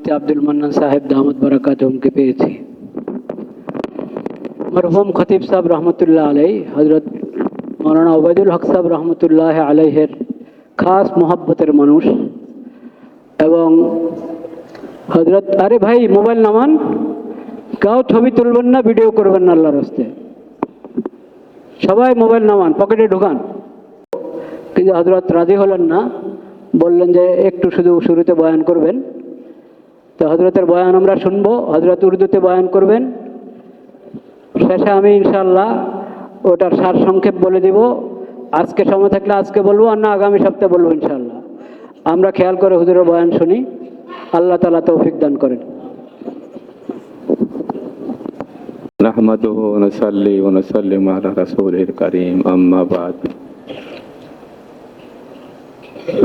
মুফতি আব্দুল মান্নান সাহেব দামত বারাকাতুহুমকে পেয়েছি। মরহুম খতিব সাহেব রহমতুল্লাহ আলাই, হজরত মৌলানা ওবায়দুল হক সাহেব রহমতুল্লাহ আলাইহের খাস মোহাব্বতের মানুষ এবং হজরত, আরে ভাই মোবাইল নামান, কাউ ছবি তুলবেন না, ভিডিও করবেন না আল্লাহর রাস্তে, সবাই মোবাইল নামান, পকেটে ঢুকান। কিন্তু হজরত রাজি হলেন না, বললেন যে একটু শুধু শুরুতে বয়ান করবেন। তো হজরতের বয়ান আমরা শুনবো, হজরত উর্দুতে বয়ান করবেন, শেষে আমি ইনশাআল্লাহ ওটার সার সংক্ষেপ বলে দিব। আজকে সময় থাকলে আজকে বলবো, আর না আগামী সপ্তাহে বলবো ইনশাআল্লাহ। আমরা খেয়াল করে হুজুরের বয়ান শুনি, আল্লাহ তাআলা তৌফিক দান করেন। نحمده ونصلي ونسلم على رسوله الكريم أما بعد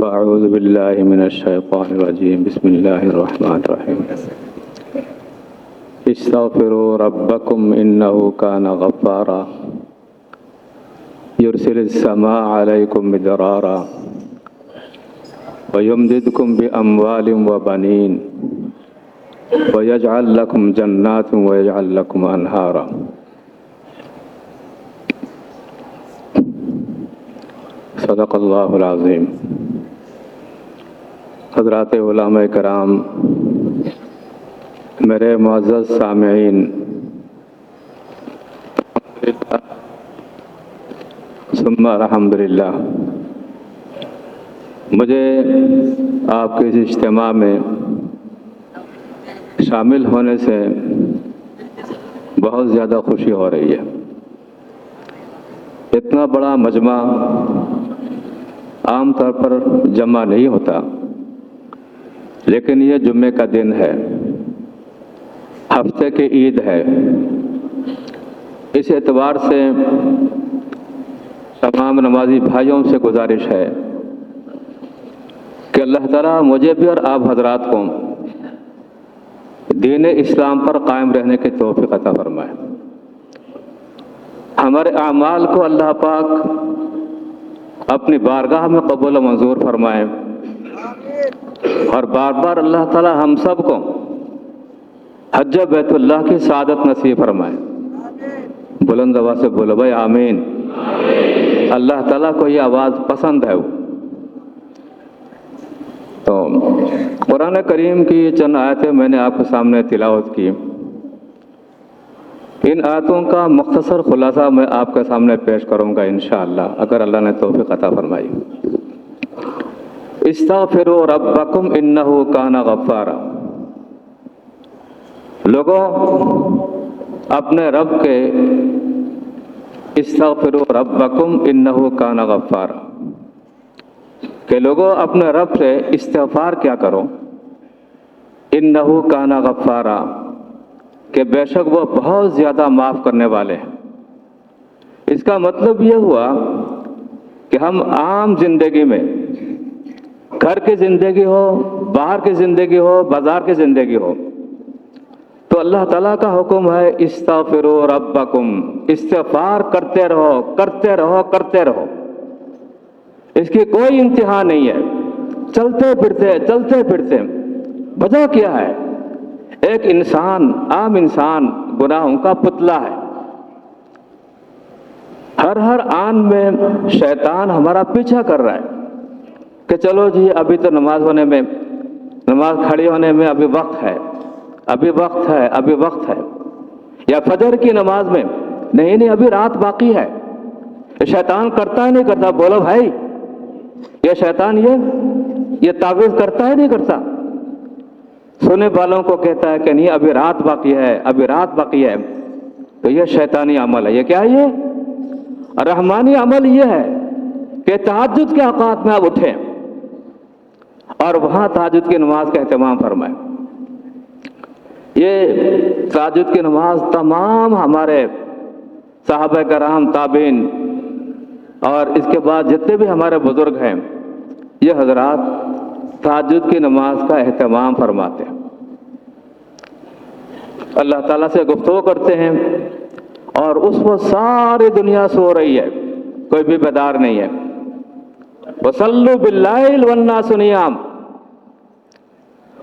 فأعوذ بالله من الشيطان الرجيم بسم الله الرحمن الرحيم استغفروا ربكم إنه كان غفارا يرسل السماء عليكم مدرارا ويمددكم بأموال وبنين ويجعل لكم جنات ويجعل لكم أنهارا صدق اللہ العظیم۔ حضرات علماء کرام، میرے معزز سامعین، ثم الحمدللہ، مجھے آپ کے اس اجتماع میں شامل ہونے سے بہت زیادہ خوشی ہو رہی ہے۔ اتنا بڑا مجمع عام طور پر جمع نہیں ہوتا، لیکن یہ جمعے کا دن ہے، ہفتے کی عید ہے۔ اس اعتبار سے تمام نمازی بھائیوں سے گزارش ہے کہ اللہ تعالیٰ مجھے بھی اور آپ حضرات کو دین اسلام پر قائم رہنے کی توفیق عطا فرمائے۔ ہمارے اعمال کو اللہ پاک اپنی بارگاہ میں قبول و منظور فرمائے، اور بار بار اللہ تعالی ہم سب کو حج بیت اللہ کی سعادت نصیب فرمائے۔ بلند آواز سے بولو بھائی آمین۔ اللہ تعالیٰ کو یہ آواز پسند ہے۔ تو قرآن کریم کی چند آیتیں میں نے آپ کے سامنے تلاوت کی، ان آیتوں کا مختصر خلاصہ میں آپ کے سامنے پیش کروں گا انشاءاللہ، اگر اللہ نے توفیق عطا فرمائی۔ استغفروا ربکم انہ کان غفارا، لوگوں اپنے رب کے استغفروا ربکم انہ کان غفارا، کہ لوگوں اپنے رب سے استغفار کیا کرو، انہ کان غفارا، کہ بے شک وہ بہت زیادہ معاف کرنے والے ہیں۔ اس کا مطلب یہ ہوا کہ ہم عام زندگی میں، گھر کی زندگی ہو، باہر کی زندگی ہو، بازار کی زندگی ہو، تو اللہ تعالیٰ کا حکم ہے استغفروا ربکم، استغفار کرتے رہو کرتے رہو کرتے رہو، اس کی کوئی انتہا نہیں ہے، چلتے پھرتے۔ وجہ کیا ہے؟ ایک انسان، عام انسان گناہوں کا پتلا ہے۔ ہر آن میں شیطان ہمارا پیچھا کر رہا ہے کہ چلو جی ابھی تو نماز کھڑی ہونے میں ابھی وقت ہے، یا فجر کی نماز میں نہیں ابھی رات باقی ہے۔ شیطان کرتا ہے نہیں کرتا؟ بولو بھائی، یہ شیطان یہ تعویذ کرتا ہے نہیں کرتا؟ سونے والوں کو کہتا ہے کہ نہیں ابھی رات باقی ہے، تو یہ شیطانی عمل ہے۔ یہ کیا ہے؟ یہ رحمانی عمل یہ ہے کہ تہجد کے اوقات میں آپ اٹھیں اور وہاں تہجد کی نماز کا اہتمام فرمائیں۔ یہ تہجد کی نماز تمام ہمارے صحابہ کرام، تابعین اور اس کے بعد جتنے بھی ہمارے بزرگ ہیں، یہ حضرات تہجد کی نماز کا اہتمام فرماتے ہیں، اللہ تعالیٰ سے گفتگو کرتے ہیں، اور اس وقت ساری دنیا سو رہی ہے، کوئی بھی بیدار نہیں ہے۔ وَصَلُّوا بِاللَّيْلِ وَالنَّاسُ نِيَامٌ،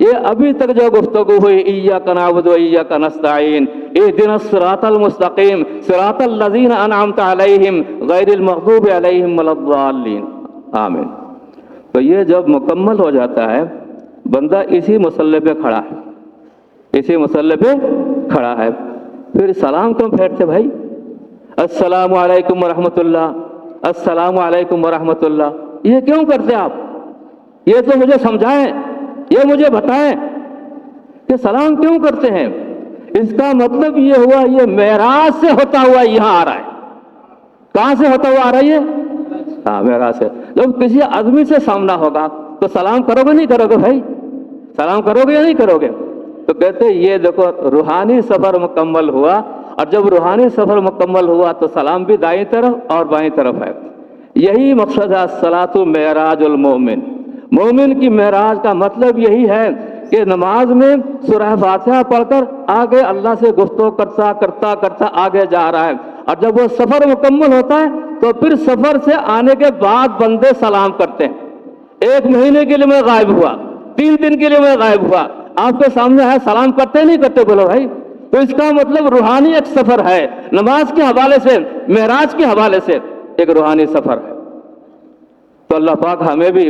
یہ ابھی تک جو گفتگو ہوئی ایاک نعبد و ایاک نستعین اہدنا الصراط المستقیم صراط الذین انعمت علیہم غیر المغضوب علیہم ولا الضالین آمین. تو یہ جب مکمل ہو جاتا ہے بندہ اسی مصلی پہ کھڑا ہے, اسی مصلی پہ کھڑا ہے, پھر سلام کیوں پھیرتے بھائی؟ السلام علیکم ورحمۃ اللہ, السلام علیکم ورحمۃ اللہ, یہ کیوں کرتے آپ؟ یہ تو مجھے سمجھائیں, یہ مجھے بتائیں کہ سلام کیوں کرتے ہیں. اس کا مطلب یہ ہوا یہ معراج سے ہوتا ہوا یہاں آ رہا ہے. کہاں سے ہوتا ہوا آ رہا ہے یہ؟ ہاں معراج سے. جب کسی آدمی سے سامنا ہوگا تو سلام کرو گے نہیں کرو گے بھائی؟ سلام کرو گے یا نہیں کرو گے؟ تو کہتے ہیں یہ دیکھو روحانی سفر مکمل ہوا, اور جب روحانی سفر مکمل ہوا تو سلام بھی دائیں طرف اور بائیں طرف ہے. یہی مقصد ہے الصلاۃ معراج المومن. مومن کی معراج کا مطلب یہی ہے کہ نماز میں سورہ فاتحہ پڑھ کر آگے اللہ سے گفتگو کرتا کرتا کرتا آگے جا رہا ہے, اور جب وہ سفر مکمل ہوتا ہے تو پھر سفر سے آنے کے بعد بندے سلام کرتے ہیں. 1 مہینے کے لیے میں غائب ہوا, 3 دن کے لیے میں غائب ہوا, آپ کے سامنے ہے, سلام کرتے نہیں کرتے بولو بھائی؟ تو اس کا مطلب روحانی ایک سفر ہے, نماز کے حوالے سے معراج کے حوالے سے ایک روحانی سفر ہے. تو اللہ پاک ہمیں بھی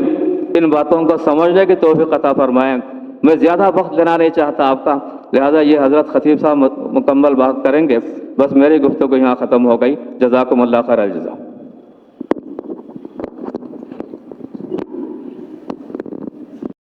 ان باتوں کو سمجھنے کی توفیق عطا فرمائیں. میں زیادہ وقت لینا نہیں چاہتا آپ کا, لہذا یہ حضرت خطیب صاحب مکمل بات کریں گے. بس میری گفتگو یہاں ختم ہو گئی. جزاکم اللہ خیر الجزا.